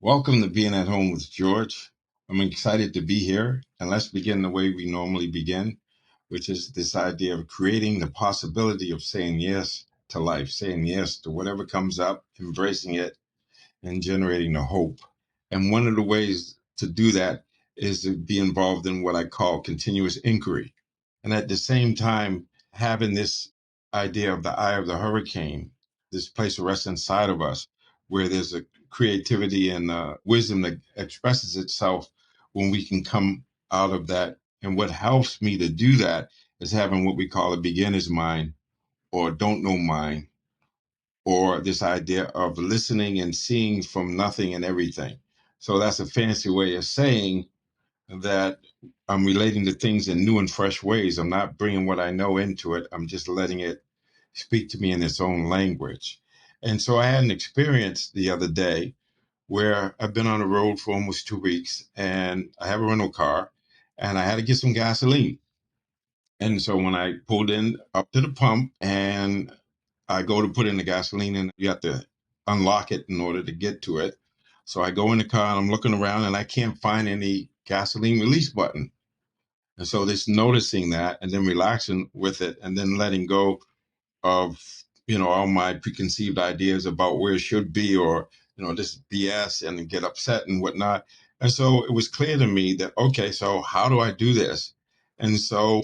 Welcome to Being at Home with George. I'm excited to be here, and let's begin the way we normally begin, which is this idea of creating the possibility of saying yes to life, saying yes to whatever comes up, embracing it, and generating the hope. And one of the ways to do that is to be involved in what I call continuous inquiry. And at the same time, having this idea of the eye of the hurricane, this place of rest inside of us, where there's a creativity and wisdom that expresses itself when we can come out of that. And what helps me to do that is having what we call a beginner's mind or don't know mind, or this idea of listening and seeing from nothing and everything. So that's a fancy way of saying that I'm relating to things in new and fresh ways. I'm not bringing what I know into it. I'm just letting it speak to me in its own language. And so I had an experience the other day where I've been on the road for almost 2 weeks and I have a rental car and I had to get some gasoline. And so when I pulled in up to the pump and I go to put in the gasoline and you have to unlock it in order to get to it. So I go in the car and I'm looking around and I can't find any gasoline release button. And so just noticing that and then relaxing with it and then letting go of, all my preconceived ideas about where it should be or, this BS and get upset and whatnot. And so it was clear to me that, okay, so how do I do this? And so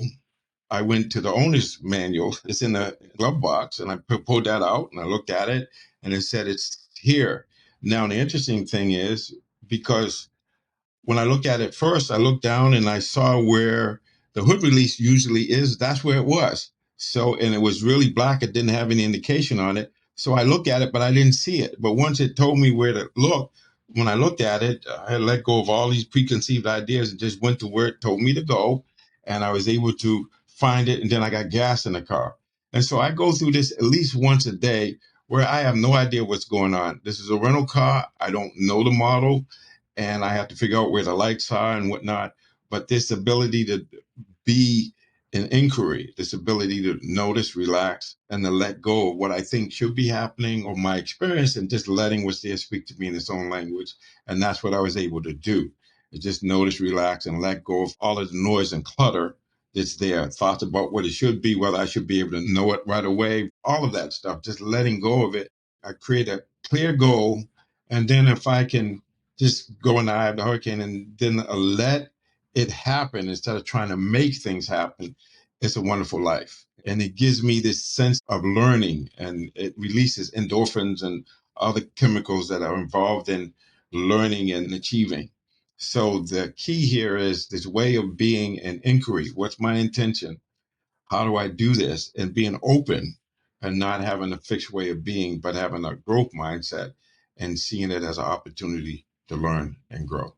I went to the owner's manual. It's in the glove box, and I pulled that out and I looked at it, and it said it's here. Now, the interesting thing is because when I looked at it first, I looked down and I saw where the hood release usually is. That's where it was. So, and it was really black. It didn't have any indication on it. So I looked at it, but I didn't see it. But once it told me where to look, when I looked at it, I let go of all these preconceived ideas and just went to where it told me to go. And I was able to find it. And then I got gas in the car. And so I go through this at least once a day where I have no idea what's going on. This is a rental car. I don't know the model and I have to figure out where the lights are and whatnot. But this ability to be an inquiry, this ability to notice, relax, and to let go of what I think should be happening or my experience and just letting what's there speak to me in its own language. And that's what I was able to do. Just notice, relax, and let go of all of the noise and clutter that's there. Thoughts about what it should be, whether I should be able to know it right away, all of that stuff, just letting go of it. I create a clear goal. And then if I can just go in the eye of the hurricane and then let it happen instead of trying to make things happen, it's a wonderful life. And it gives me this sense of learning and it releases endorphins and other chemicals that are involved in learning and achieving. So the key here is this way of being an inquiry. What's my intention? How do I do this? And being open and not having a fixed way of being, but having a growth mindset and seeing it as an opportunity to learn and grow.